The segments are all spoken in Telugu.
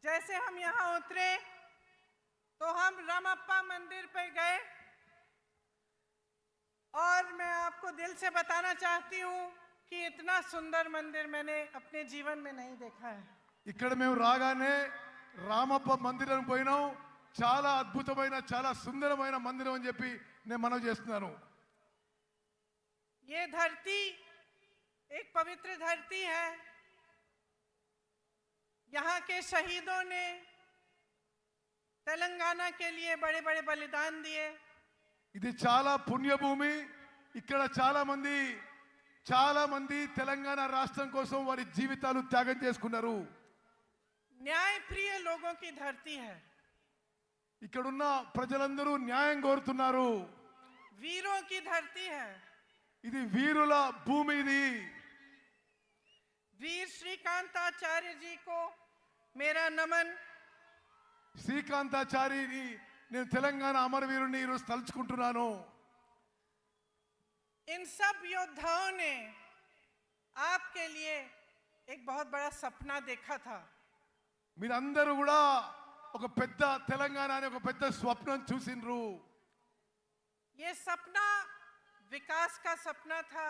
जैसे हम यहाँ उतरे तो हम रामप्पा मंदिर पे गए और मैं आपको दिल से बताना चाहती हूँ कि इतना सुंदर मंदिर मैंने अपने जीवन में नहीं देखा है। ఇక్కడ మేము రాగానే రామప్ప మందిరం పోయినాం. చాలా అద్భుతమైన చాలా సుందరమైన మందిరం అని చెప్పి నేను మనవి చేస్తున్నాను. ये धरती एक पवित्र धरती है. यहाँ के शहीदों ने तेलंगाना के लिए बड़े बड़े बलिदान दिए. ఇది చాలా పుణ్యభూమి. ఇక్కడ చాలా మంది తెలంగాణ రాష్ట్రం కోసం వారి జీవితాలు త్యాగం చేసుకున్నారు. न्याय प्रिय लोगों की धरती है. ఇక్కడున్న ప్రజలందరూ న్యాయం కోరుతున్నారు. वीरों की धरती है. ఇది వీరుల భూమి. ఇది वीर श्रीकांताचार्य जी को मेरा नमन. శ్రీకాంతాచార్యని నేను తెలంగాణ అమరవీరుని ఈరోజు తలుచుకుంటున్నాను. इन सब योद्धाओं ने आपके लिए एक बहुत बड़ा सपना देखा था. మీరందరూ కూడా ఒక పెద్ద తెలంగాణ అనే ఒక పెద్ద స్వప్నం చూసిండ్రు. ये सपना विकास का सपना था,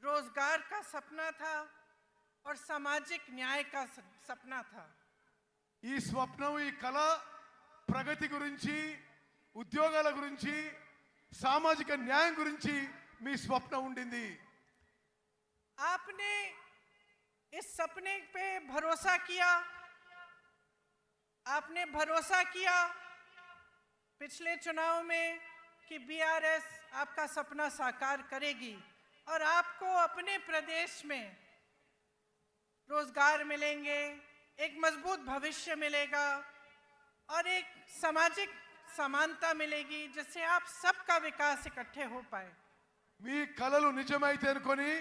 रोजगार का सपना था और सामाजिक न्याय का सपना था. ఈ స్వప్నం ఈ కళ ప్రగతి గురించి ఉద్యోగాల గురించి సామాజిక న్యాయం గురించి మీ స్వప్నం ఉండింది. आपने इस सपने पे भरोसा किया. आपने भरोसा किया पिछले चुनाव में कि बीआरएस आपका सपना साकार करेगी और आपको अपने प्रदेश में रोजगार मिलेंगे, एक मजबूत भविष्य मिलेगा और एक सामाजिक समानता मिलेगी जिससे आप सबका विकास इकट्ठे हो पाए. మీ కలలు నిజమైతే అనుకొని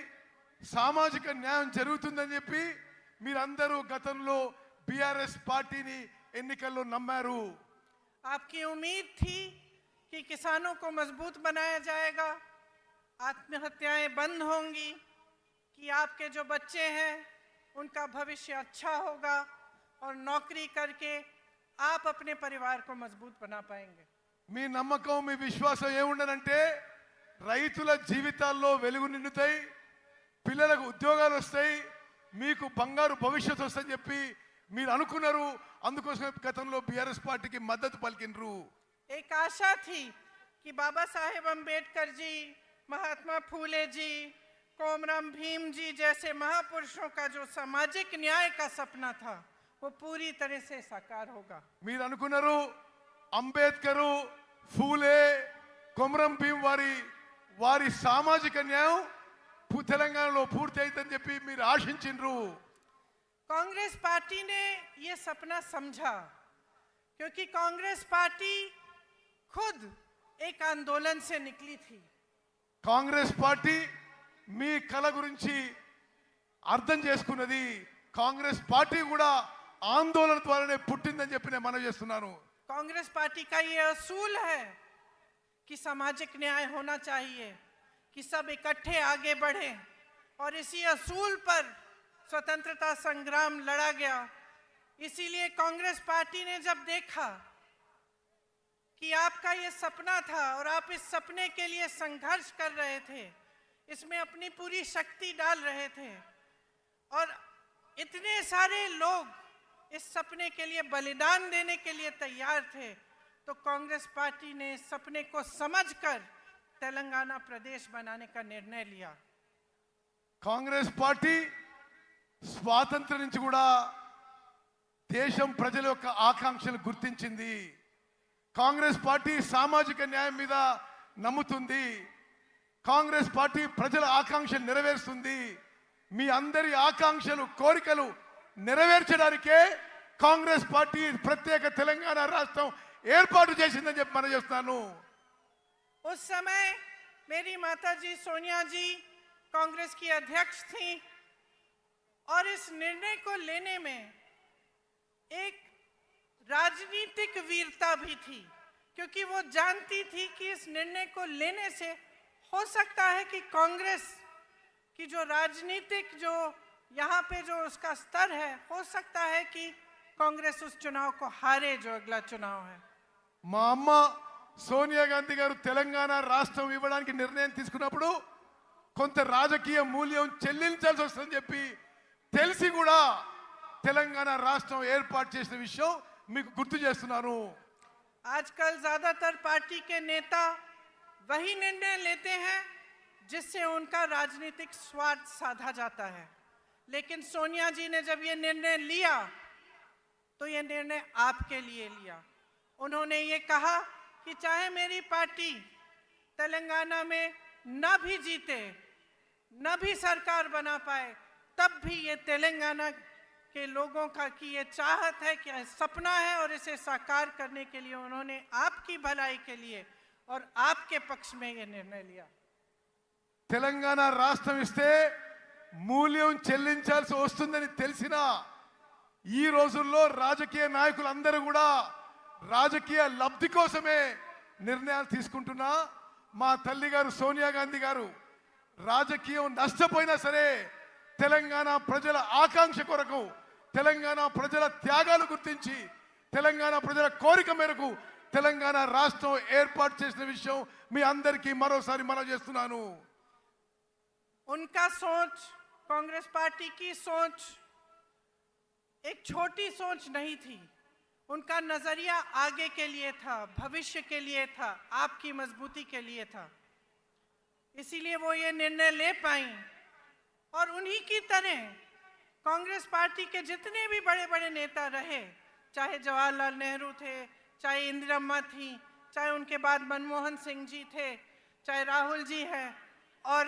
సామాజిక న్యాయం జరుగుతుందని చెప్పి మీరందరూ గతంలో బీఆర్ఎస్ పార్టీని ఎన్నికల్లో నమ్మారు. आपकी उम्मीद थी कि किसानों को मजबूत बनाया जाएगा, आत्महत्याएं बंद होंगी, कि आपके जो बच्चे हैं उनका भविष्य अच्छा होगा और नौकरी करके आप अपने परिवार को मजबूत बना पाएंगे. మీ నమ్మకం మీ విశ్వాసం ఏముండనంటే రైతుల జీవితాల్లో వెలుగు నిండుతాయి, పిల్లలకు ఉద్యోగాలు వస్తాయి, మీకు బంగారు భవిష్యత్తు వస్తుందని చెప్పి మీరు అనుకున్నారు. అందుకోసమే గతంలో బీఆర్ఎస్ పార్టీకి మద్దతు పలికినరు. एक आशा थी कि बाबा साहेब अम्बेडकर जी, महात्मा फूले जी, कोमराम भीम जी जैसे महापुरुषों का जो सामाजिक न्याय का सपना था वो पूरी तरह से साकार होगा. మీరు అనుకున్నారు అంబేద్కరు, ఫూలే, కొమరం భీం వారి సామాజిక న్యాయం తెలంగాణలో పూర్తి అవుతుందని చెప్పి మీరు ఆశించిండ్రు. कांग्रेस पार्टी ने ये सपना समझा क्योंकि कांग्रेस पार्टी खुद एक आंदोलन से निकली थी. కాంగ్రెస్ పార్టీ మీ కల గురించి అర్థం చేసుకున్నది. కాంగ్రెస్ పార్టీ కూడా ఆందోళన ద్వారానే పుట్టిందని చెప్పి నేను మనవి చేస్తున్నాను. कांग्रेस पार्टी का ये असूल है कि सामाजिक न्याय होना चाहिए, कि सब इकट्ठे आगे बढ़े और इसी असूल पर स्वतंत्रता संग्राम लड़ा गया. इसीलिए कांग्रेस पार्टी ने जब देखा कि आपका ये सपना था और आप इस सपने के लिए संघर्ष कर रहे थे, इसमें अपनी पूरी शक्ति डाल रहे थे और इतने सारे लोग इस सपने के लिए बलिदान देने के लिए तैयार थे, तो कांग्रेस पार्टी ने इस सपने को समझकर तेलंगाना प्रदेश बनाने का निर्णय लिया. కాంగ్రెస్ పార్టీ స్వాతంత్రం నుంచి కూడా దేశం ప్రజల యొక్క ఆకాంక్షలు గుర్తించింది. కాంగ్రెస్ పార్టీ సామాజిక న్యాయం మీద నమ్ముతుంది. కాంగ్రెస్ పార్టీ ప్రజల ఆకాంక్షలు నెరవేరుస్తుంది. మీ అందరి ఆకాంక్షలు కోరికలు నెరవేర్చడానికే కాంగ్రెస్ పార్టీ ప్రత్యేక తెలంగాణ రాష్ట్రం ఏర్పాటు చేసిందని చెప్పి మనం చేస్తున్నాను. उस समय मेरी माताजी सोनिया जी कांग्रेस की अध्यक्ष थी और इस निर्णय को लेने में एक राजनीतिक वीरता भी थी क्योंकि वो जानती थी कि इस निर्णय को लेने से हो सकता है कि कांग्रेस की जो राजनीतिक जो यहाँ पे जो उसका स्तर है, हो सकता है कि कांग्रेस उस चुनाव को हारे जो अगला चुनाव है। మా అమ్మ సోనియా గాంధీ గారు తెలంగాణ రాష్ట్రం ఇవ్వడానికి నిర్ణయం తీసుకున్నప్పుడు కొంత రాజకీయ మూల్యం చెల్లించాల్సి వస్తుందని చెప్పి తెలిసి కూడా తెలంగాణ రాష్ట్రం ఏర్పాటు చేసిన విషయం మీకు గుర్తు చేస్తున్నాను। आजकल ज्यादातर पार्टी के नेता वही निर्णय लेते हैं जिससे उनका राजनीतिक स्वार्थ साधा जाता है, लेकिन सोनिया जी ने जब ये निर्णय लिया तो ये निर्णय आपके लिए लिया। उन्होंने ये कहा कि चाहे मेरी पार्टी तेलंगाना में न भी जीते, न भी सरकार बना पाए, तब भी ये तेलंगाना के लोगों का की ये चाहत है, कि सपना है, और इसे साकार करने के लिए उन्होंने आपकी भलाई के लिए और आपके पक्ष में ये निर्णय लिया। తెలంగాణ రాష్ట్రం ఇస్తే మూల్యం చెల్లించాల్సి వస్తుందని తెలిసినా ఈ రోజుల్లో రాజకీయ నాయకులందరూ కూడా రాజకీయ లబ్ధి కోసమే నిర్ణయాలు తీసుకుంటున్నా మా తల్లి గారు సోనియా గాంధీ గారు రాజకీయం నష్టపోయినా సరే తెలంగాణ ప్రజల ఆకాంక్ష కొరకు, తెలంగాణ ప్రజల త్యాగాలు గుర్తించి, తెలంగాణ ప్రజల కోరిక మేరకు తెలంగాణ రాష్ట్రం ఏర్పాటు చేసిన విషయం మీ అందరికీ మరోసారి మనవి చేస్తున్నాను। उनका सोच, कांग्रेस पार्टी की सोच एक छोटी सोच नहीं थी। उनका नजरिया आगे के लिए था, भविष्य के लिए था, आपकी मजबूती के लिए था। इसीलिए वो ये निर्णय ले पाई। और उन्हीं की तरह कांग्रेस पार्टी के जितने भी बड़े बड़े नेता रहे, चाहे जवाहरलाल नेहरू थे, चाहे इंदिरा थी, चाहे उनके बाद मनमोहन सिंह जी थे, चाहे राहुल जी हैं, और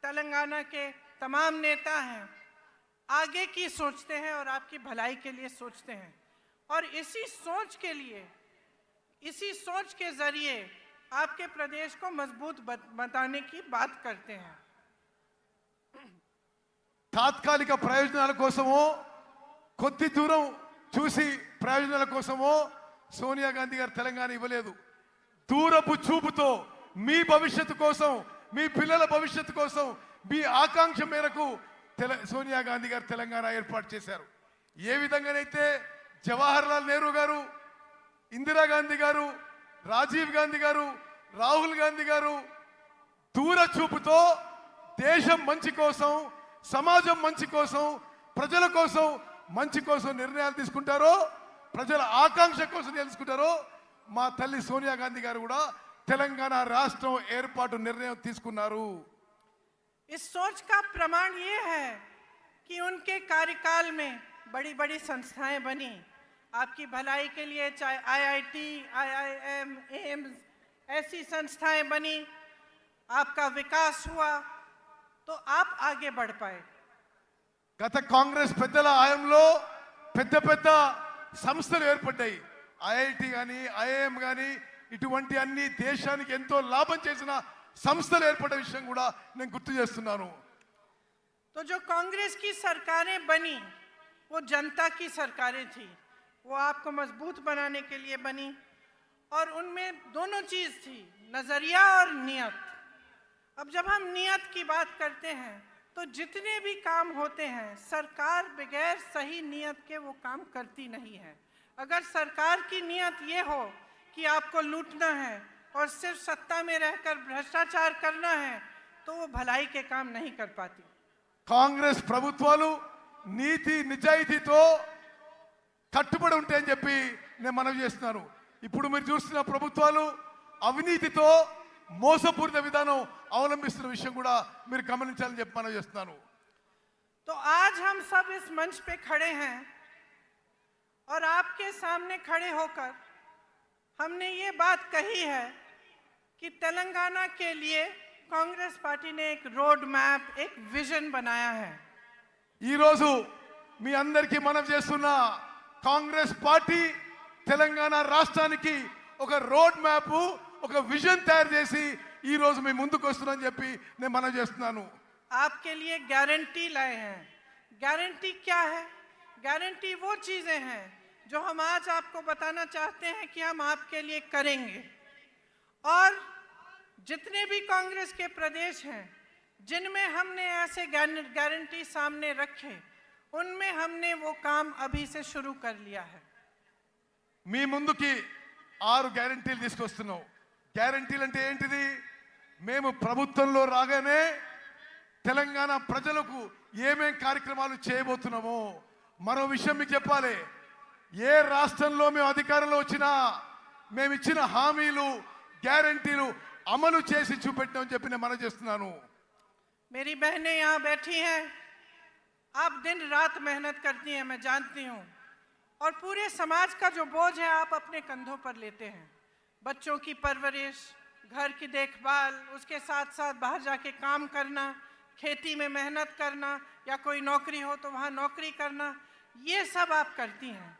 तेलंगाना के तमाम नेता हैं, आगे की सोचते हैं और आपकी भलाई के लिए सोचते हैं। और इसी सोच के लिए, इसी सोच के जरिए आपके प्रदेश को मजबूत बताने की बात करते हैं। తాత్కాలిక ప్రయోజనాల కోసమో కొద్ది దూరం చూసి ప్రయోజనాల కోసమో సోనియా గాంధీ గారు తెలంగాణ ఇవ్వలేదు। దూరపు చూపుతో మీ భవిష్యత్తు కోసం, మీ పిల్లల భవిష్యత్తు కోసం, మీ ఆకాంక్ష మేరకు సోనియా గాంధీ గారు తెలంగాణ ఏర్పాటు చేశారు। ఏ విధంగానైతే జవహర్లాల్ నెహ్రూ గారు, ఇందిరాగాంధీ గారు, రాజీవ్ గాంధీ గారు, రాహుల్ గాంధీ గారు దూర చూపుతో దేశం మంచి కోసం, సమాజం మంచి కోసం, ప్రజల కోసం మంచి కోసం నిర్ణయాలు తీసుకుంటారో, ప్రజల ఆకాంక్ష కోసం తెలుసుకుంటారో, మా తల్లి సోనియా గాంధీ గారు కూడా తెలంగాణ రాష్ట్రం ఏర్పాటు నిర్ణయం తీసుకున్నారు। इस सोच का प्रमाण ये है कि उनके कार्यकाल में बड़ी बड़ी संस्थाएं बनी आपकी भलाई के लिए, चाहे IIT, IIM, एम्स, ऐसी संस्थाएं बनी, आपका विकास हुआ, तो आप आगे बढ़ पाए। గత కాంగ్రెస్ పెద్దల హయాంలో పెద్ద పెద్ద సంస్థలు ఏర్పడ్డాయి। IIT కానీ, IIM కానీ, ఇటువంటి అన్ని దేశానికి ఎంతో లాభం చేసిన సంస్థలు ఏర్పడ్డ విషయం కూడా నేను గుర్తు చేస్తున్నాను। तो जो कांग्रेस की सरकारें बनी वो जनता की सरकारें थी, वो आपको मजबूत बनाने के लिए बनी, और उनमें दोनों चीज थी, नजरिया और नियत। अब जब हम नियत की बात करते हैं तो जितने भी काम होते हैं सरकार बगैर सही नियत के वो काम करती नहीं है। अगर सरकार की नियत ये हो कि आपको लूटना है और सिर्फ सत्ता में रहकर भ्रष्टाचार करना है, तो वो भलाई के काम नहीं कर पाती। కాంగ్రెస్ ప్రభుత్వాలు నీతి నిజాయితీతో కట్టుబడి ఉంటాయని చెప్పి నేను మనవి చేస్తున్నాను। ఇప్పుడు మీరు చూస్తున్న ప్రభుత్వాలు అవినీతితో మోసపూరిత విధానం అవలంబిస్తున్న విషయం కూడా మీరు గమనించాలని చెప్పి మనవి చేస్తున్నాను। तो आज हम सब इस मंच पे खड़े हैं और आपके सामने खड़े होकर हमने ये बात कही है कि तेलंगाना के लिए कांग्रेस पार्टी ने एक रोड मैप, एक विजन बनाया है। ఈ రోజు మీ అందరికీ మనవి చేస్తున్నా, కాంగ్రెస్ పార్టీ తెలంగాణ రాష్ట్రానికి ఒక రోడ్ మ్యాప్, ఒక విజన్ తయారు చేసి ఈ రోజు మీ ముందుకు వస్తున్నానని చెప్పి నేను మనవి చేస్తున్నాను। आपके लिए गारंटी लाए हैं। गारंटी क्या है? गारंटी वो चीजें हैं जो हम आज आपको बताना चाहते हैं कि हम आपके लिए करेंगे। और जितने भी कांग्रेस के प्रदेश हैं जिनमें हमने ऐसे गारंटी सामने रखे, उनमें हमने वो काम अभी से शुरू कर लिया है। మీ ముందుకి 6 గ్యారెంటీలు తీసుకొస్తున్నాం. గ్యారెంటీలు అంటే ఏంటిది? మేము ప్రభుత్వంలో రాగానే తెలంగాణ ప్రజలకు ఏమేం కార్యక్రమాలు చేయబోతున్నామో మరో విషయం మీకు చెప్పాలి. ఏ రాష్ట్రంలో మేము అధికారంలో వచ్చినా మేము ఇచ్చిన హామీలు గ్యారెంటీలు అమలు చేసి చూపెట్టామని చెప్పి నేను మనవి చేస్తున్నాను. मेरी बहनें यहाँ बैठी हैं, आप दिन रात मेहनत करती हैं, मैं जानती हूँ, और पूरे समाज का जो बोझ है आप अपने कंधों पर लेते हैं। बच्चों की परवरिश, घर की देखभाल, उसके साथ साथ बाहर जाके काम करना, खेती में मेहनत करना, या कोई नौकरी हो तो वहाँ नौकरी करना, ये सब आप करती हैं।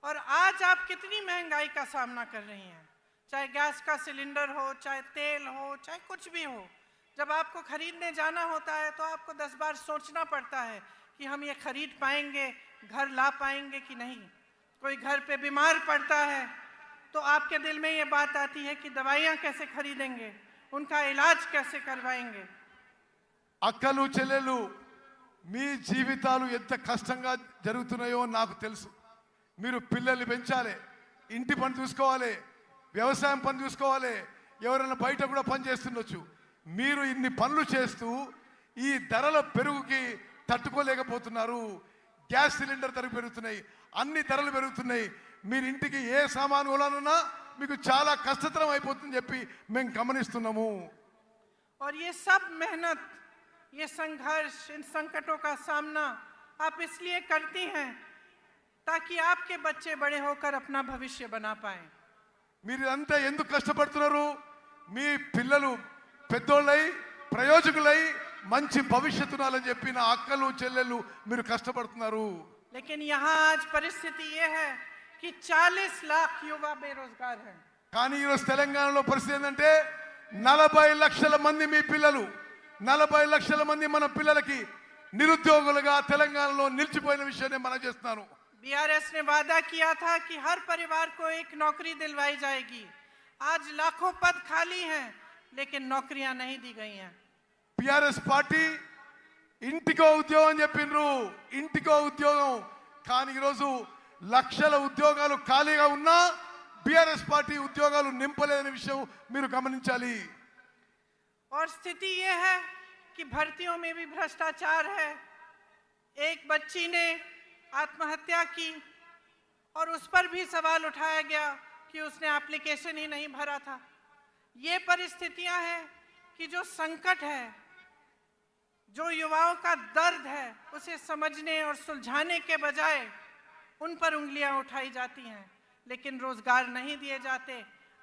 और आज आप कितनी महंगाई का सामना कर रही हैं, चाहे गैस का सिलेंडर हो, चाहे तेल हो, चाहे कुछ भी हो। जब आपको खरीदने जाना होता है तो आपको 10 बार सोचना पड़ता है कि हम ये खरीद पाएंगे, घर ला पाएंगे कि नहीं। कोई घर पे बीमार पड़ता है तो आपके दिल में ये बात आती है कि दवाइयाँ कैसे खरीदेंगे, उनका इलाज कैसे करवाएंगे। అక్కలు చెల్లెలు, మీ జీవితాలు ఎంత కష్టంగా జరుగుతున్నాయో నాకు తెలుసు. మీరు పిల్లల్ని పెంచాలి, ఇంటి పని చూసుకోవాలి, వ్యవసాయం పని చూసుకోవాలి, ఎవరైనా బయట కూడా పని చేస్తుండొచ్చు. మీరు ఇన్ని పనులు చేస్తూ ఈ ధరల పెరుగుకి తట్టుకోలేకపోతున్నారు. గ్యాస్ సిలిండర్ ధరలు పెరుగుతున్నాయి, అన్ని ధరలు పెరుగుతున్నాయి. మీరు ఇంటికి ఏ సామాను కొనాలన్నా మీకు చాలా కష్టతరం అయిపోతుందని చెప్పి మేము గమనిస్తున్నాము. और ये सब मेहनत, ये संघर्ष, इन संकटों का सामना आप इसलिए करती हैं ताकि आपके बच्चे बड़े होकर अपना भविष्य बना पाएं। మీరు అంతా ఎందుకు కష్టపడుతున్నారు? మీ పిల్లలు పెద్దోళ్ళై ప్రయోజకులై మంచి భవిష్యత్తు ఉండాలని చెప్పి నా అక్కలు చెల్లెళ్ళు మీరు కష్టపడుతున్నారు. लेकिन यहाँ आज परिस्थिति ये है कि 40 लाख युवा बेरोजगार हैं। కానీ ఈరోజు తెలంగాణలో పరిస్థితి ఏంటంటే 40 లక్షల మంది మీ పిల్లలు, 40 లక్షల మంది మన పిల్లలకి నిరుద్యోగులుగా తెలంగాణలో నిలిచిపోయిన విషయాన్ని మనం చేస్తున్నాను. बीआरएस ने वादा किया था कि हर परिवार को एक नौकरी दिलवाई जाएगी। आज लाखों पद खाली हैं, लेकिन नौकरियां नहीं दी गई हैं। టిఆర్ఎస్ పార్టీ ఇంటికో ఉద్యోగం చెప్పిండ్రు, ఇంటికో ఉద్యోగం. కానీ ఈరోజు లక్షల ఉద్యోగాలు ఖాళీగా ఉన్నా బీఆర్ఎస్ పార్టీ ఉద్యోగాలు నింపలేదనే విషయం మీరు గమనించాలి. और स्थिति ये है कि भर्तियों में भी भ्रष्टाचार है। एक बच्ची ने आत्महत्या की और उस पर भी सवाल उठाया गया कि उसने एप्लीकेशन ही नहीं भरा था। ये परिस्थितियां हैं कि जो संकट है, जो युवाओं का दर्द है, उसे समझने और सुलझाने के बजाय उन पर उंगलियां उठाई जाती हैं, लेकिन रोजगार नहीं दिए जाते,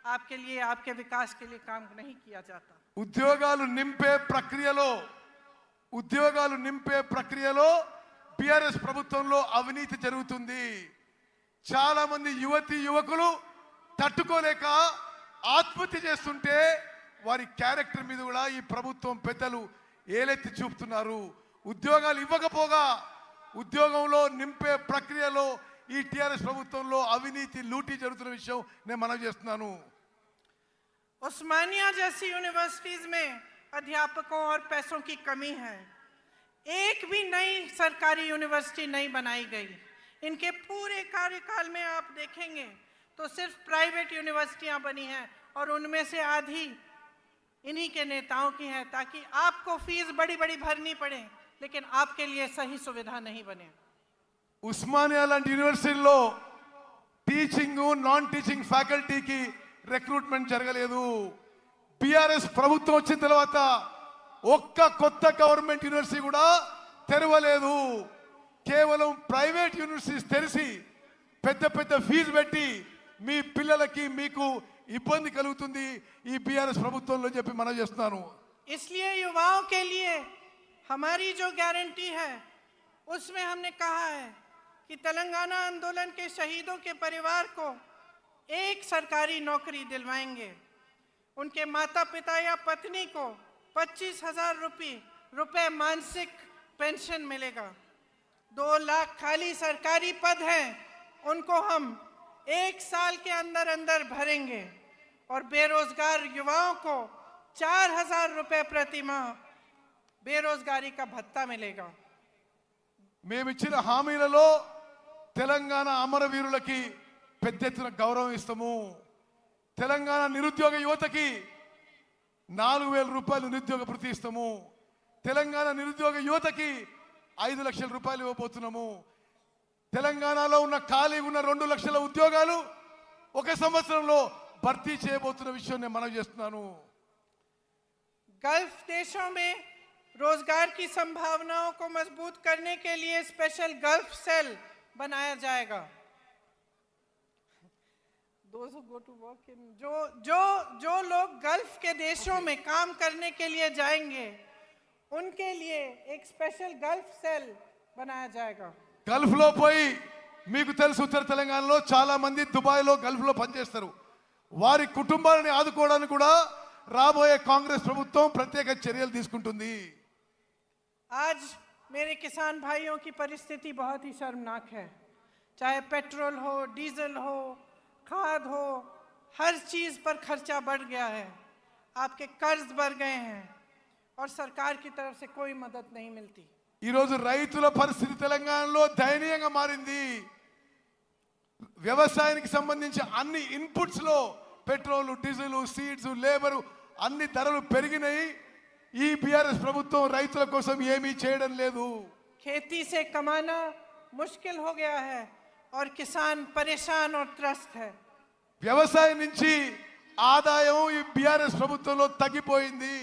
आपके लिए, आपके विकास के लिए काम नहीं किया जाता। ఉద్యోగాలు నింపే ప్రక్రియలో బీఆర్ఎస్ ప్రభుత్వంలో అవినీతి జరుగుతుంది. చాలా మంది యువకులు తట్టుకోలేక ఆత్మహత్య చేస్తుంటే వారి క్యారెక్టర్ మీద కూడా ఈ ప్రభుత్వం పెద్దలు ఏలెత్తి చూపుతున్నారు. ఉద్యోగాలు ఇవ్వకపోగా ఉద్యోగంలో నింపే ప్రక్రియలో ఈ టిఆర్ఎస్ ప్రభుత్వంలో అవినీతి లూటీ జరుగుతున్న విషయం నేను మనవి చేస్తున్నాను. उस्मानिया जैसी यूनिवर्सिटीज में अध्यापकों और पैसों की कमी है। एक भी नई सरकारी यूनिवर्सिटी नहीं बनाई गई। इनके पूरे कार्यकाल में आप देखेंगे तो सिर्फ प्राइवेट यूनिवर्सिटियां बनी हैं, और उनमें से आधी इन्हीं के नेताओं की है, ताकि आपको फीस बड़ी बड़ी भरनी पड़े, लेकिन आपके लिए सही सुविधा नहीं बने। ఉస్మానియా లాంటి యూనివర్సిటీలో టీచింగ్ నాన్ టీచింగ్ ఫ్యాకల్టీకి రిక్రూట్మెంట్ జరగలేదు. బీఆర్ఎస్ ప్రభుత్వం వచ్చిన తర్వాత ఒక్క కొత్త గవర్నమెంట్ యూనివర్సిటీ కూడా తెరవలేదు. కేవలం ప్రైవేట్ యూనివర్సిటీస్ తెరిచి పెద్ద ఫీజు పెట్టి మీ పిల్లలకి మీకు ఇబ్బంది కలుగుతుంది ఈ బీఆర్ఎస్ ప్రభుత్వంలో చెప్పి మనం చేస్తున్నాను. इसलिए युवाओं के लिए हमारी जो गारंटी है उसमें हमने कहा है कि तेलंगाना आंदोलन के शहीदों के परिवार को एक सरकारी नौकरी दिलवाएंगे। उनके माता पिता या पत्नी को 25,000 रुपए मासिक पेंशन मिलेगा। 2 लाख खाली सरकारी पद हैं, उनको हम 1 साल के अंदर भरेंगे, और बेरोजगार युवाओं को 4,000 रुपए प्रति माह बेरोजगारी का भत्ता मिलेगा। మేమిచ్చిన హామీలలో తెలంగాణ అమరవీరులకి పెద్ద ఎత్తున గౌరవం ఇస్తాము. తెలంగాణ నిరుద్యోగ యువతకి 4,000 రూపాయలు నిరుద్యోగ భృతి ఇస్తాము. తెలంగాణ నిరుద్యోగ యువతకి 5 లక్షల రూపాయలు ఇవ్వబోతున్నాము. తెలంగాణలో ఉన్న ఖాళీ ఉన్న 2 లక్షల ఉద్యోగాలు 1 సంవత్సరంలో భర్తీ చేయబోతున్న విషయం నేను మనవి చేస్తున్నాను. गल्फ देशों में रोजगार की संभावनाओं को मजबूत करने के लिए स्पेशल गल्फ सेल बनाया जाएगा। जो लोग गल्फ के देशों में काम करने के लिए जाएंगे उनके लिए एक स्पेशल गल्फ सेल बनाया जाएगा। గల్ఫ్ లో పోయి మీకు తెలుసు ఉత్తర తెలంగాణలో చాలా మంది దుబాయ్ లో గల్ఫ్ లో పనిచేస్తారు. వారి కుటుంబాలను ఆదుకోవడానికి కూడా రాబోయే కాంగ్రెస్ ప్రభుత్వం ప్రత్యేక చర్యలు తీసుకుంటుంది. आज मेरे किसान भाइयों की परिस्थिति बहुत ही शर्मनाक है। चाहे पेट्रोल हो, डीजल हो, खाद हो, हर चीज पर खर्चा बढ़ गया है। आपके कर्ज बढ़ गए हैं और सरकार की तरफ से कोई मदद नहीं मिलती। ఈ రోజు రైతుల పరిస్థితి తెలంగాణలో దయనీయంగా మారింది. వ్యవసాయానికి సంబంధించి అన్ని ఇన్పుట్స్ లో పెట్రోల్, డీజిల్, సీడ్స్, లేబర్ అన్ని ధరలు పెరిగినాయి. ఈ బీఆర్ఎస్ ప్రభుత్వం రైతుల కోసం ఏమీ చేయడం లేదు. खेती से कमाना मुश्किल हो गया है और किसान परेशान और त्रस्त है। వ్యవసాయం నుంచి ఆదాయం ఈ బీఆర్ఎస్ ప్రభుత్వంలో తగ్గిపోయింది.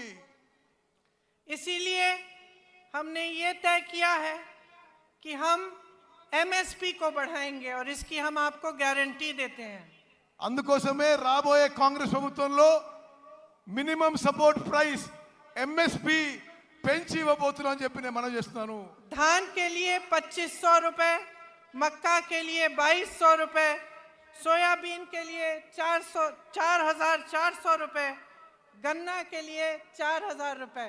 इसीलिए हमने ये तय किया है कि हम एमएसपी को बढ़ाएंगे और इसकी हम आपको गारंटी देते हैं। అందుకోసమే రాబోయే కాంగ్రెస్ ప్రభుత్వంలో మినిమం సపోర్ట్ ప్రైస్ ఎంఎస్పి పెంచి ఇవ్వబోతున్నాం అని చెప్పి నేను మనవి చేస్తున్నాను. धान के लिए 2500 रुपए, मक्का के लिए 2200 रुपए, सोयाबीन के लिए 4,400 रुपए, गन्ना के लिए 4,000 रुपए।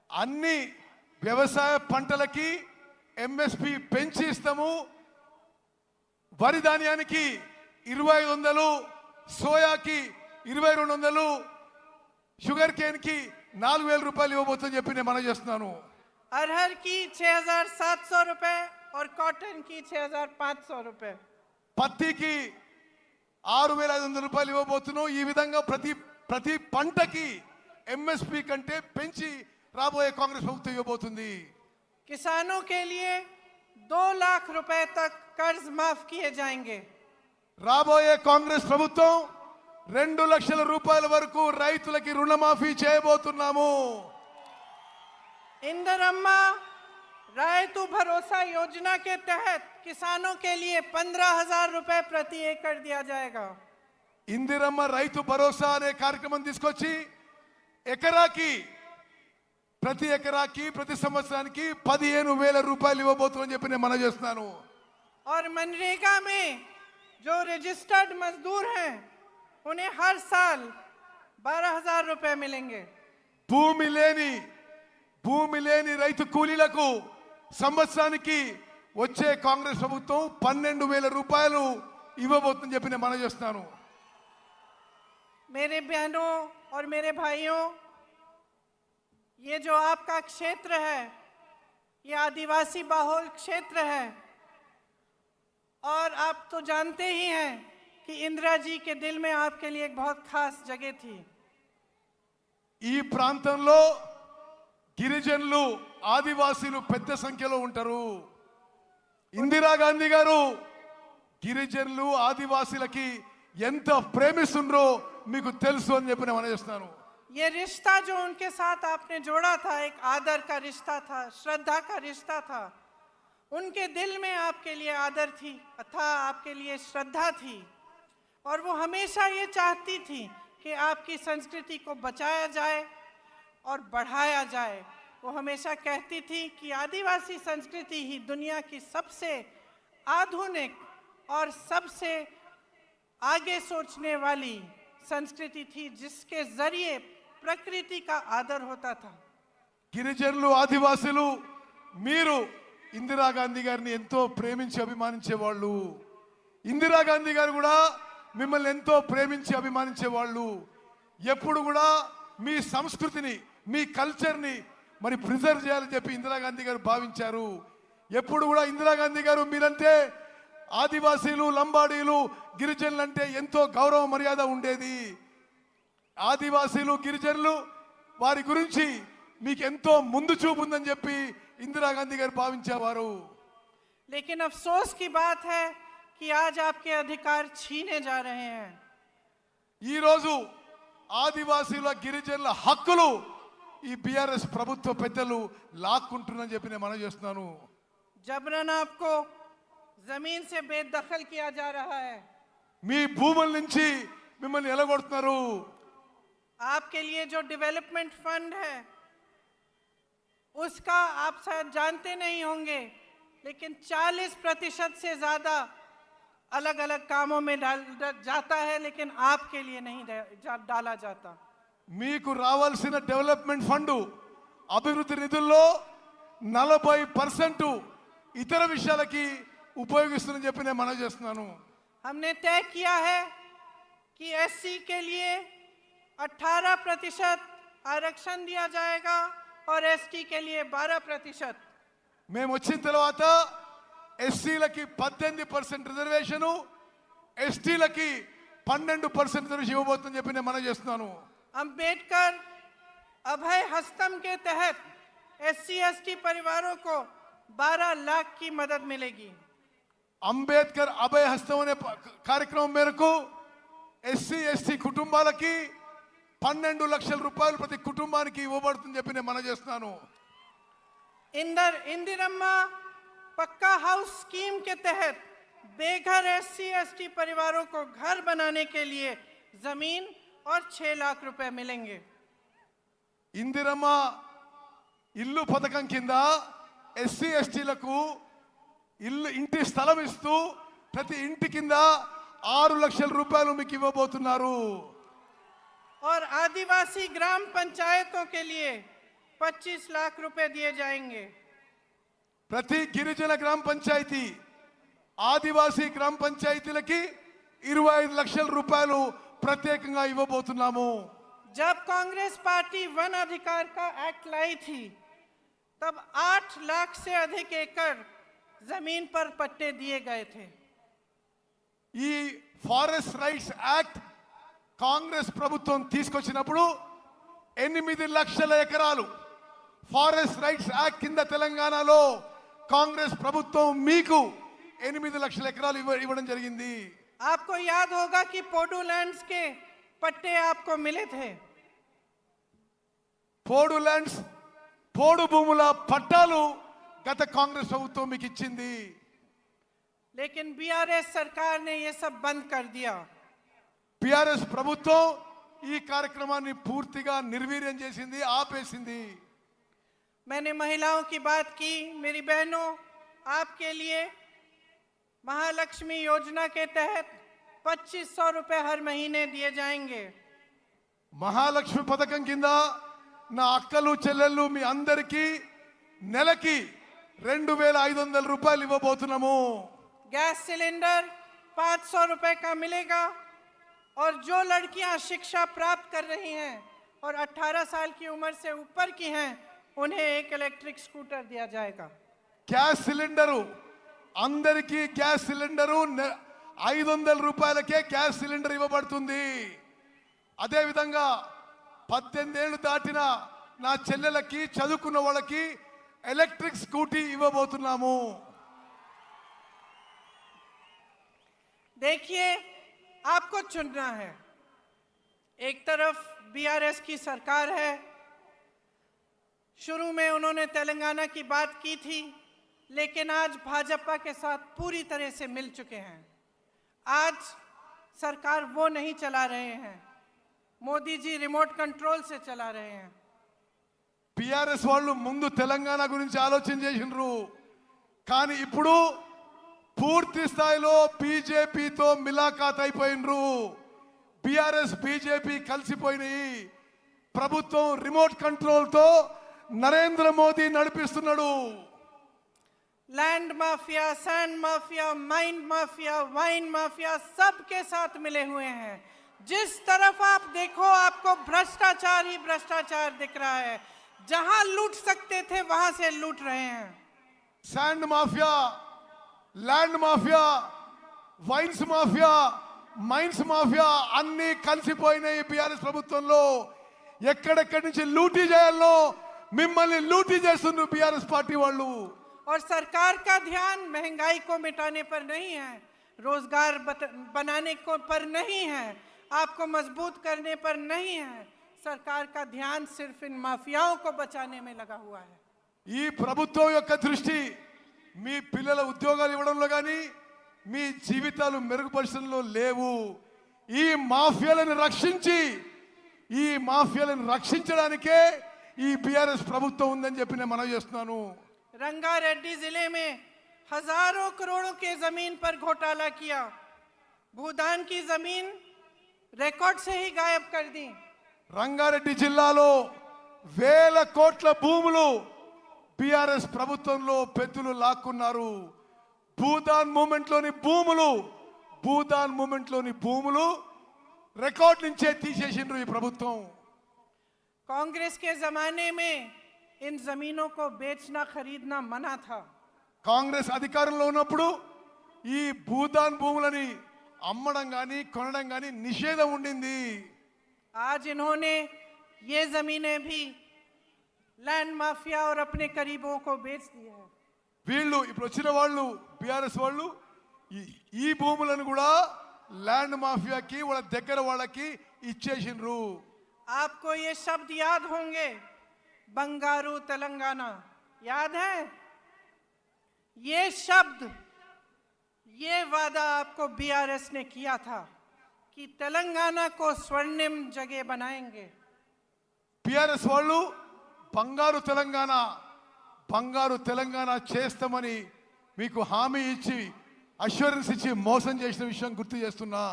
అన్ని వ్యవసాయ పంటలకి ఎంఎస్పి పెంచి ఇస్తాము. వరి ధాన్యానికి 2,500, సోయాకి 2,200, షుగర్ కేన్ కి 4,000 రూపాయలు ఇవ్వబోతుందని చెప్పి నేను మనవి చేస్తున్నాను. अरहर की 6,700 रुपए और कॉटन की 6,500 रुपए। పత్తికి 6,500 రూపాయలు ఇవ్వబోతున్నాం. ఈ విధంగా ప్రతి పంటకి ఎంఎస్పి కంటే పెంచి రాబోయే కాంగ్రెస్ ప్రభుత్వం ఇవ్వబోతుంది. किसानों के लिए 2 लाख रुपए तक कर्ज माफ किए जाएंगे। రాబోయే కాంగ్రెస్ ప్రభుత్వం 2 లక్షల రూపాయల వరకు రైతులకి రుణమాఫీ చేయబోతున్నాము. इंदिरम्मा रायतु भरोसा योजना के तहत किसानों के लिए 15,000 रुपए प्रति एकड़ दिया जाएगा। ఇందిరమ్మ రైతు భరోసా అనే కార్యక్రమం తీసుకొచ్చి ప్రతి ఎకరాకి ప్రతి సంవత్సరానికి 15,000 రూపాయలు ఇవ్వబోతుందని చెప్పి నేను మనవి చేస్తున్నాను. और मनरेगा में जो रजिस्टर्ड मजदूर हैं उन्हें हर साल 12,000 रुपए मिलेंगे। భూమి లేని రైతు కూలీలకు సంవత్సరానికి వచ్చే కాంగ్రెస్ ప్రభుత్వం 12,000 రూపాయలు ఇవ్వబోతుందని చెప్పి నేను మనవి చేస్తున్నాను. मेरे बहनों और मेरे भाइयों, ये जो आपका क्षेत्र है ये आदिवासी बहुल क्षेत्र है और आप तो जानते ही हैं कि इंदिरा जी के दिल में आपके लिए एक बहुत खास जगह थी। ఈ ప్రాంతంలో గిరిజనులు, ఆదివాసీలు పెద్ద సంఖ్యలో ఉంటారు. ఇందిరాగాంధీ గారు గిరిజనులు, ఆదివాసీలకి ఎంత ప్రేమిస్తుండ్రో మీకు తెలుసు అని చెప్పి నేను మనవిస్తున్నాను. ये रिश्ता जो उनके साथ आपने जोड़ा था एक आदर का रिश्ता था, श्रद्धा का रिश्ता था। उनके दिल में आपके लिए आदर थी था, आपके लिए श्रद्धा थी और वो हमेशा ये चाहती थी कि आपकी संस्कृति को बचाया जाए और बढ़ाया जाए। वो हमेशा कहती थी कि आदिवासी संस्कृति ही दुनिया की सबसे आधुनिक और सबसे आगे सोचने वाली संस्कृति थी जिसके जरिए प्रकृति का आदर होता था। గిరిజనులు, ఆదివాసీలు మీరు ఇందిరాగాంధీ గారిని ఎంతో ప్రేమించి అభిమానించేవాళ్ళు. ఇందిరాగాంధీ గారు కూడా మిమ్మల్ని ఎంతో ప్రేమించి అభిమానించేవాళ్ళు. ఎప్పుడు కూడా మీ సంస్కృతిని, మీ కల్చర్ని మరి ప్రిజర్వ్ చేయాలని చెప్పి ఇందిరాగాంధీ గారు భావించారు. ఎప్పుడు కూడా ఇందిరాగాంధీ గారు మీరంటే ఆదివాసీలు, లంబాడీలు, గిరిజనులు అంటే ఎంతో గౌరవ మర్యాద ఉండేది. ఆదివాసీలు, గిరిజనులు వారి గురించి మీకు ఎంతో ముందు చూపు ఉందని చెప్పి ఇందిరాగాంధీ గారు భావించేవారు. लेकिन अफसोस की बात है कि आज आपके अधिकार छीने जा रहे हैं. ఈ రోజు ఆదివాసీల, గిరిజనుల హక్కులు ఈ బీఆర్ఎస్ ప్రభుత్వ పెద్దలు లాక్కుంటున్నారని చెప్పి నేను మనవి చేస్తున్నాను. जबरन आपको जमीन से बेदखल किया जा रहा है. మీ భూముల నుంచి మిమ్మల్ని ఎలగొడుతున్నారు. आपके लिए जो डेवलपमेंट फंड है उसका आप शायद जानते नहीं होंगे, लेकिन 40% से ज्यादा अलग अलग कामों में जाता है, लेकिन आपके लिए नहीं डाला जाता. మీకు రావాల్సిన డెవలప్మెంట్ ఫండ్ అభివృద్ధి నిధుల్లో 40% ఇతర విషయాలకి ఉపయోగిస్తుందని చెప్పి నేను మనవి చేస్తున్నాను. हमने तय किया है कि एससी के लिए 18% आरक्षण दिया जाएगा और एसटी के लिए 12%. మేము వచ్చిన తర్వాత ఎస్సీలకి 18% రిజర్వేషను, ఎస్టీలకి 12% రిజర్వేషన్ ఇవ్వబోతుందని చెప్పి నేను మనవి చేస్తున్నాను. अंबेडकर अभय हस्तम के तहत एससी एसटी परिवारों को 12 लाख की मदद मिलेगी. అంబేద్కర్ అభయ హస్తం అనే కార్యక్రమం మేరకు ఎస్సీ ఎస్టీ కుటుంబాలకి 12 లక్షల రూపాయలు ప్రతి కుటుంబానికి ఇవ్వబడుతుందని చెప్పి నేను మనవి చేస్తున్నాను. इंदिरम्मा पक्का हाउस स्कीम के तहत बेघर एससी एसटी परिवारों को घर बनाने के लिए जमीन और 6 लाख रुपए मिलेंगे. ఇందిరమ్మ ఇల్లు పథకం కింద ఎస్సీ ఎస్టీలకు ఇంటి స్థలం ఇస్తూ ప్రతి ఇంటి కింద 6 లక్షల రూపాయలు మీకు ఇవ్వబోతున్నారు. और आदिवासी ग्राम पंचायतों के लिए 25 लाख रुपए दिए जाएंगे. ప్రతి గిరిజన గ్రామ పంచాయతీ, ఆదివాసీ గ్రామ పంచాయతీలకి 25 లక్షల రూపాయలు ప్రత్యేకంగా ఇవ్వబోతున్నాము. जब कांग्रेस पार्टी वन अधिकार का एक्ट लाई थी तब 8 लाख से अधिक एकड़ जमीन पर पट्टे दिए गए थे. ఈ ఫారెస్ట్ రైట్స్ యాక్ట్ కాంగ్రెస్ ప్రభుత్వం తీసుకొచ్చినప్పుడు 8 లక్షల ఎకరాలు ఫారెస్ట్ రైట్స్ యాక్ట్ కింద తెలంగాణలో కాంగ్రెస్ ప్రభుత్వం మీకు 8 లక్షల ఎకరాలు ఇవ్వడం జరిగింది. आपको याद होगा कि पोडू लैंड्स के पट्टे आपको मिले थे. పోడు ల్యాండ్స్, పోడు భూముల పట్టాలు గత కాంగ్రెస్ ప్రభుత్వం మీకు ఇచ్చింది. लेकिन बीआरएस सरकार ने ये सब बंद कर दिया. బీఆర్ఎస్ ప్రభుత్వం ఈ కార్యక్రమాన్ని పూర్తిగా నిర్వీర్యం చేసింది, ఆపేసింది. मैंने महिलाओं की बात की. मेरी बहनों, आपके लिए महालक्ष्मी योजना के तहत 2500 रुपए हर महीने दिए जाएंगे. మహాలక్ష్మి పథకం కింద నా అక్కలు, చెల్లెళ్ళు మీ అందరికీ నెలకి 2500 రూపాయలు ఇవ్వబోతున్నాము. गैस सिलेंडर 500 रुपए का मिलेगा. और जो लड़कियां शिक्षा प्राप्त कर रही हैं और 18 साल की उम्र से ऊपर की हैं, उन्हें एक इलेक्ट्रिक स्कूटर दिया जाएगा. గ్యాస్ సిలిండరు, అందరికీ గ్యాస్ సిలిండరు 500 రూపాయలకే గ్యాస్ సిలిండర్ ఇవ్వబడుతుంది. అదేవిధంగా 18 ఏళ్ళు దాటిన నా చెల్లెలకి, చదువుకున్న వాళ్ళకి ఎలక్ట్రిక్ స్కూటీ ఇవ్వబోతున్నాము. देखिए, आपको चुनना है. एक तरफ बीआरएस की सरकार है. शुरू में उन्होंने तेलंगाना की बात की थी, लेकिन आज भाजपा के साथ पूरी तरह से मिल चुके हैं. आज सरकार वो नहीं चला रहे हैं. मोदी जी रिमोट कंट्रोल से चला रहे हैं. బీఆర్ఎస్ వాళ్ళు ముందు తెలంగాణ గురించి ఆలోచన చేసినారు, కానీ ఇప్పుడు పూర్తి స్థాయిలో బీజేపీతో మిలాఖాత్ అయిపోయినరు. BRS BJP కలిసిపోయినాయి. ప్రభుత్వం రిమోట్ కంట్రోల్తో నరేంద్ర మోదీ నడిపిస్తున్నాడు. Land mafia, sand mafia, mine mafia, wine mafia सबके साथ मिले हुए हैं. जिस तरफ आप देखो आपको भ्रष्टाचार ही भ्रष्टाचार दिख रहा है. जहां लूट सकते थे वहां से लूट रहे हैं। Sand mafia, land mafia, wines mafia, mines mafia అన్ని కలిసిపోయినాయి బీఆర్ఎస్ ప్రభుత్వంలో. ఎక్కడెక్కడి నుంచి లూటీ చేయాలో మిమ్మల్ని లూటీ చేస్తున్నారు బీఆర్ఎస్ పార్టీ వాళ్ళు. और सरकार का ध्यान महंगाई को मिटाने पर नहीं है, रोजगार बनाने को पर नहीं है, आपको मजबूत करने पर नहीं है। सरकार का ध्यान सिर्फ इन माफियाओं को बचाने में लगा हुआ है। ఈ ప్రభుత్వం యొక్క దృష్టి మీ పిల్లల ఉద్యోగాలు ఇవ్వడంలో కానీ మీ జీవితాలు మెరుగుపరచడంలో లేవు. ఈ మాఫియాలను రక్షించడానికే ఈ బీఆర్ఎస్ ప్రభుత్వం ఉందని చెప్పి నేను మనవి చేస్తున్నాను. रंगारेड्डी जिले में हजारों करोड़ों के जमीन पर घोटाला किया, भूदान की जमीन रिकॉर्ड से ही गायब कर दी. రంగారెడ్డి జిల్లాలో వేల కోట్ల భూములు బీఆర్ఎస్ ప్రభుత్వంలో పెద్దలు లాక్కున్నారు. భూదాన్ మూమెంట్ లోని భూములు రికార్డ్ నుంచే తీసేసిండ్రు ఈ ప్రభుత్వం. कांग्रेस के जमाने में इन जमीनों को बेचना खरीदना मना था. కాంగ్రెస్ అధికారంలో ఉన్నప్పుడు ఈ భూదాన్ భూములని అమ్మడం గాని కొనడం గాని నిషేధం ఉండింది. आज इन्होंने ये जमीनें भी लैंड माफिया और अपने करीबों को बेच दिया है. వీళ్ళు ఇప్పుడు వచ్చిన వాళ్ళు బీఆర్ఎస్ వాళ్ళు ఈ భూములను కూడా ల్యాండ్ మాఫియాకి వాళ్ళ దగ్గర వాళ్ళకి ఇచ్చేసిండ్రు. आपको ये शब्द याद होंगे, बंगारू तेलंगाना याद है? ये शब्द, ये वादा आपको बीआरएस ने किया था कि तेलंगाना को स्वर्णिम जगह बनाएंगे. బీఆర్ఎస్ వాళ్ళు బంగారు తెలంగాణ చేస్తామని మీకు హామీ ఇచ్చి అష్యూరెన్స్ ఇచ్చి మోసం చేసిన విషయం గుర్తు చేస్తున్నా.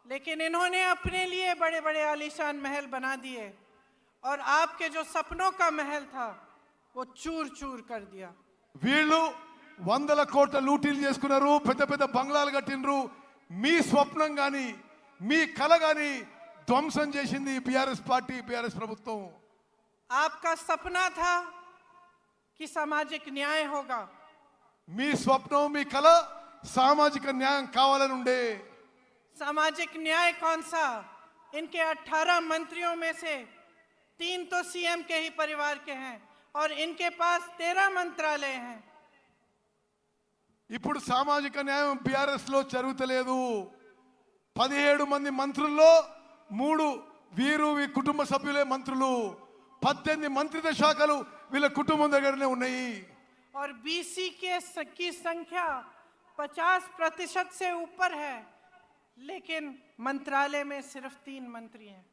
लेकिन इन्होंने अपने लिए बड़े बड़े आलीशान महल बना दिए और आपके जो सपनों का महल था वो चूर चूर कर दिया. వీళ్ళు 100 కోట్ల లూటీలు చేసుకున్నారు, పెద్ద పెద్ద బంగ్లాలు కట్టినరు. మీ స్వప్నం గాని మీ కల గాని ధ్వంసం చేసింది బీఆర్ఎస్ పార్టీ, బీఆర్ఎస్ ప్రభుత్వం. आपका सपना था कि सामाजिक न्याय होगा. మీ స్వప్నం మీ కల సామాజిక న్యాయం కావాలని ఉండే. सामाजिक न्याय कौन सा? इनके 18 मंत्रियों में से 3 तो सीएम के ही परिवार के हैं और इनके पास 13 मंत्रालय हैं. ఇప్పుడు సామాజిక న్యాయం బీఆర్ఎస్ లో జరుగుతలేదు. 17 మంది మంత్రుల్లో 3 వీరు కుటుంబ సభ్యులే మంత్రులు. 18 మంత్రిత్వ శాఖలు వీళ్ళ కుటుంబం దగ్గరనే ఉన్నాయి. और बीसी की संख्या 50% से ऊपर है, लेकिन मंत्रालय में सिर्फ 3 मंत्री हैं.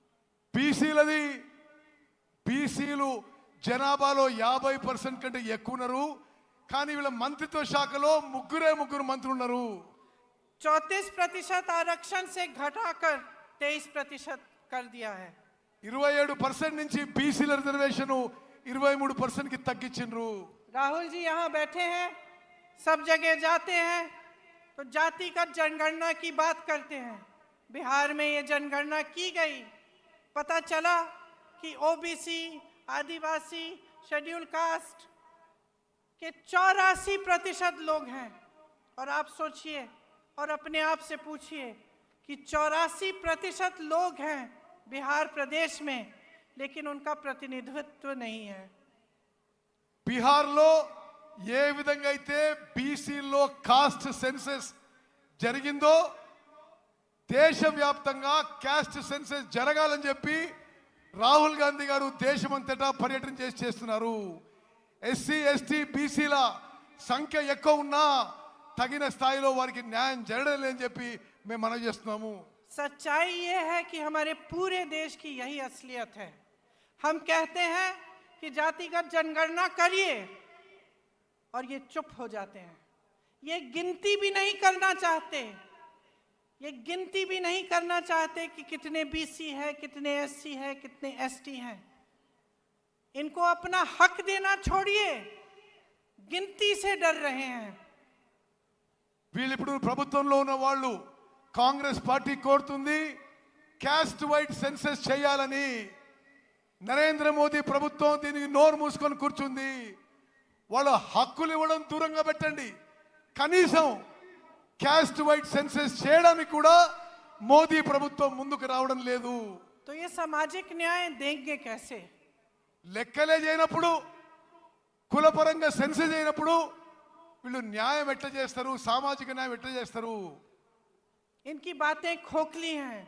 బీసీలు జనాభాలో 50% కంటే ఎక్కువ ఉన్నారు, కానీ వీళ్ళ మంత్రిత్వ శాఖలో ముగ్గురు మంత్రులు ఉన్నారు. 34% आरक्षण से घटाकर 23% कर दिया है. 27% నుంచి బీసీల రిజర్వేషన్ 23% కి తగ్గించిండ్రు. राहुल जी यहाँ बैठे हैं, सब जगह जाते हैं तो जातिगत जनगणना की बात करते हैं. बिहार में ये जनगणना की गई, पता चला कि ओबीसी, आदिवासी, शेड्यूल कास्ट के 84% लोग हैं. और आप सोचिए और अपने आप से पूछिए कि 84% लोग हैं बिहार प्रदेश में, लेकिन उनका प्रतिनिधित्व नहीं है. బీహార్లో ఏ విధంగా అయితే బీసీలో కాస్ట్ సెన్సస్ జరిగిందో దేశవ్యాప్తంగా కాస్ట్ సెన్సస్ జరగాలని చెప్పి రాహుల్ గాంధీ గారు దేశమంతటా పర్యటన చేస్తున్నారు. ఎస్సీ ఎస్టీ బీసీల సంఖ్య ఎక్కువ ఉన్నా తగిన స్థాయిలో వారికి న్యాయం జరగడం లేదని చెప్పి మేము మనవి చేస్తున్నాము. सच्चाई ये है कि हमारे पूरे देश की यही असलियत है. हम कहते हैं कि जातिगत जनगणना करिए और ये चुप हो जाते हैं. ये गिनती भी नहीं करना चाहते कि कितने बीसी है, कितने एससी है, कितने एसटी हैं. इनको अपना हक देना छोड़िए, गिनती से डर रहे हैं. వీళ్ళిప్పుడు ప్రభుత్వంలో ఉన్న వాళ్ళు కాంగ్రెస్ పార్టీ కోరుతుంది క్యాస్ట్ వైడ్ సెన్సస్ చేయాలని. నరేంద్ర మోదీ ప్రభుత్వం దీనికి నోరు మూసుకొని కూర్చుంది. వాళ్ళ హక్కులు ఇవ్వడం దూరంగా పెట్టండి, కనీసం క్యాస్ట్ వైట్ సెన్సెస్ చేయడానికి కూడా మోదీ ప్రభుత్వం ముందుకు రావడం లేదు. तो ये सामाजिक न्याय देंगे कैसे? లెక్కలే చేయనప్పుడు, కులపరంగా సెన్సెస్ అయినప్పుడు వీళ్ళు న్యాయం ఎట్లా చేస్తారు, సామాజిక న్యాయం ఎట్లా చేస్తారు? इनकी बातें खोखली हैं।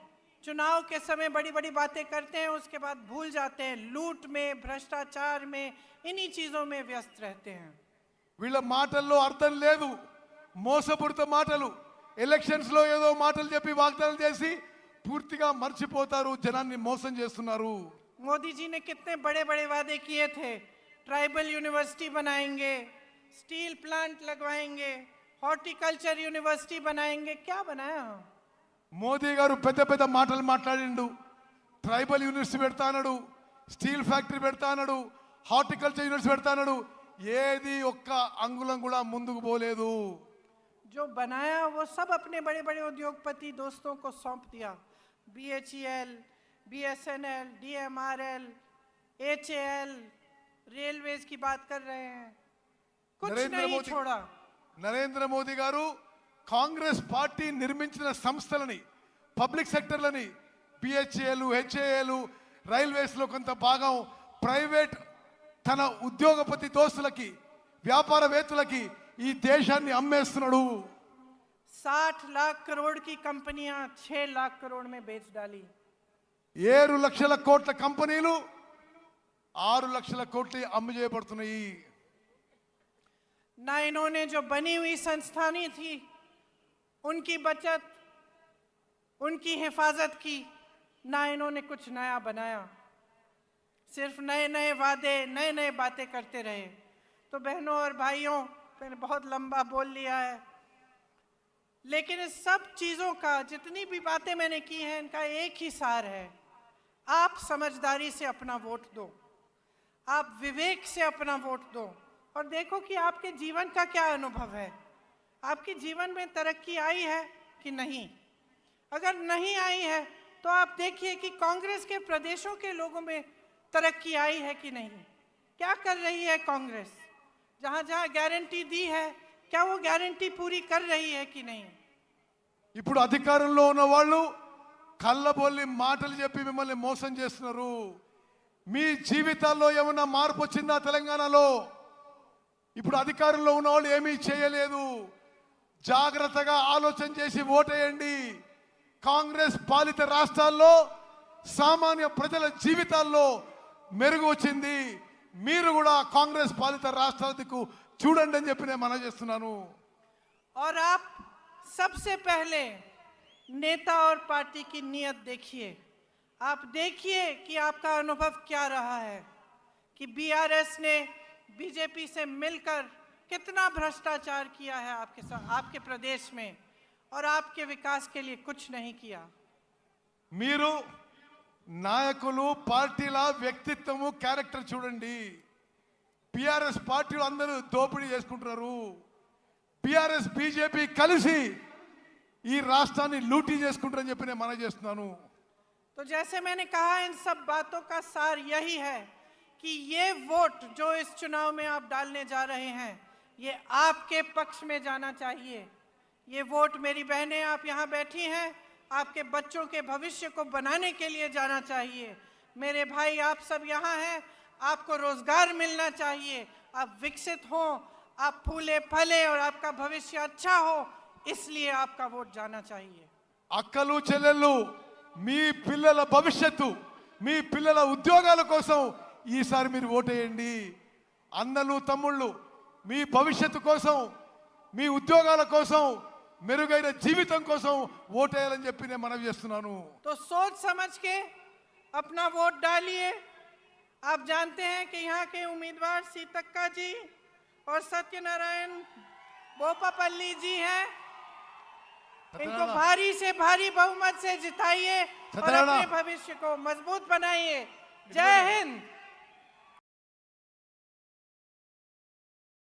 चुनाव के समय बड़ी बड़ी बातें करते हैं, उसके बाद भूल जाते हैं। लूट में, भ्रष्टाचार में, इन्हीं चीजों में व्यस्त रहते हैं। వీళ్ళ మాటల్లో అర్థం లేదు, మోసపూరిత మాటలు. ఎలక్షన్స్ లో ఏదో మాటలు చెప్పి వాగ్దానం చేసి పూర్తిగా మర్చిపోతారు, జనాన్ని మోసం చేస్తున్నారు. मोदी जी ने कितने बड़े बड़े वादे किए थे। ट्राइबल यूनिवर्सिटी बनाएंगे, स्टील प्लांट लगवाएंगे, हॉर्टिकल्चर यूनिवर्सिटी बनाएंगे। क्या बनाया? మోదీ గారు పెద్ద పెద్ద మాటలు మాట్లాడిండు. ట్రైబల్ యూనివర్సిటీ పెడతా అన్నాడు, స్టీల్ ఫ్యాక్టరీ పెడతా అన్నాడు, హార్టికల్చర్ యూనివర్సిటీ పెడతా అన్నాడు. ఏది ఒక్క అంగుళం కూడా ముందుకు పోలేదు. जो बनाया वो सब अपने बड़े बड़े उद्योगपति दोस्तों को सौंप दिया। BHEL, BSNL, DMRL, HAL, railways की बात कर रहे हैं, कुछ नहीं छोड़ा। నరేంద్ర మోదీ గారు కాంగ్రెస్ పార్టీ నిర్మించిన సంస్థలని, పబ్లిక్ సెక్టర్లని, BHEL, HAL, రైల్వేస్ లో కొంత భాగం ప్రైవేట్ తన ఉద్యోగపతి దోస్తులకి, వ్యాపారవేత్తలకి ఈ దేశాన్ని అమ్మేస్తున్నాడు. 60 लाख करोड़ की कंपनियां 6 लाख करोड़ में बेच डाली। 7 లక్షల కోట్ల కంపెనీలు 6 లక్షల కోట్లు అమ్ము చేయబడుతున్నాయి. ना इन्होंने जो बनी हुई संस्थानी थी उनकी बचत, उनकी हिफाजत की, ना इन्होंने कुछ नया बनाया। सिर्फ नए नए वादे, नए नए बातें करते रहे। तो बहनों और भाइयों, मैंने बहुत लंबा बोल लिया है, लेकिन इस सब चीज़ों का, जितनी भी बातें मैंने की हैं, इनका एक ही सार है। आप समझदारी से अपना वोट दो, आप विवेक से अपना वोट दो, और देखो कि आपके जीवन का क्या अनुभव है। आपके जीवन में तरक्की आई है कि नहीं? अगर नहीं आई है तो आप देखिए कि कांग्रेस के प्रदेशों के लोगों में तरक्की आई है कि नहीं। क्या कर रही है कांग्रेस? जहां जहां गारंटी दी है, क्या वो गारंटी पूरी कर रही है कि नहीं? ఇప్పుడు అధికారంలో ఉన్న వాళ్ళు కళ్ళబొల్లి మాటలు చెప్పి మిమ్మల్ని మోసం చేస్తున్నారు. మీ జీవితాల్లో ఏమైనా మార్పు వచ్చిందా తెలంగాణలో? ఇప్పుడు అధికారంలో ఉన్న వాళ్ళు ఏమీ చేయలేదు. జాగ్రత్తగా ఆలోచన చేసి ఓటేయండి. కాంగ్రెస్ పాలిత రాష్ట్రాల్లో సామాన్య ప్రజల జీవితాల్లో మెరుగు వచ్చింది. మీరు కూడా కాంగ్రెస్ పాలిత రాష్ట్రాలకు చూడండి అని చెప్పి నేను మనవి చేస్తున్నాను. और आप सबसे पहले नेता और पार्टी की नीयत देखिए। आप देखिए कि आपका अनुभव क्या रहा है, कि BRS ने बीजेपी से मिलकर कितना भ्रष्टाचार किया है आपके साथ, आपके प्रदेश में, और आपके विकास के लिए कुछ नहीं किया। మీరు నాయకులు, పార్టీల వ్యక్తిత్వము, క్యారెక్టర్ చూడండి. BRS పార్టీలు అందరూ దోపిడీ చేసుకుంటున్నారు. BRS బీజేపీ కలిసి ఈ రాష్ట్రాన్ని లూటీ చేసుకుంటారని చెప్పి నేను మనవి చేస్తున్నాను. तो जैसे मैंने कहा, इन सब बातों का सार यही है कि ये वोट जो इस चुनाव में आप डालने जा रहे हैं, ये आपके पक्ष में जाना चाहिए। ये वोट, मेरी बहनें आप यहाँ बैठी हैं, आपके बच्चों के भविष्य को बनाने के लिए जाना चाहिए। मेरे भाई आप सब यहाँ हैं, आपको रोजगार मिलना चाहिए, आप विकसित हो, आप फूले फले और आपका भविष्य अच्छा हो, इसलिए आपका वोट जाना चाहिए। అక్కలు చెల్లెళ్ళు, మీ పిల్లల భవిష్యత్తు, మీ పిల్లల ఉద్యోగాల కోసం ఈసారి మీరు ఓటేయండి. అన్నలు తమ్ముళ్ళు, మీ భవిష్యత్తు కోసం, మీ ఉద్యోగాల కోసం, మెరుగైన జీవితం కోసం ఓటేయాలని చెప్పి నేను మనవి చేస్తున్నాను. तो सोच समझ के अपना वोट डालिए। आप जानते हैं कि यहाँ के उम्मीदवार सीतक्का जी और सत्यनारायण बोपापल्ली जी हैं। इनको भारी से भारी बहुमत से जिताइए और अपने भविष्य को मजबूत बनाइए। जय हिंद।